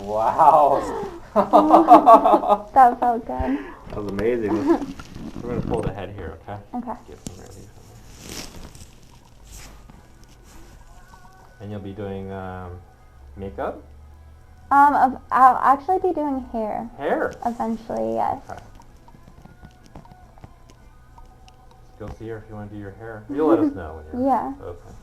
Wow. That felt good. That was amazing. We're going to pull the head here, okay? Okay. Get some relief on there. And you'll be doing makeup? I'll actually be doing hair. Hair? Eventually, yes. Okay. Go see her if you want to do your hair. You'll let us know when you're... Yeah. Okay.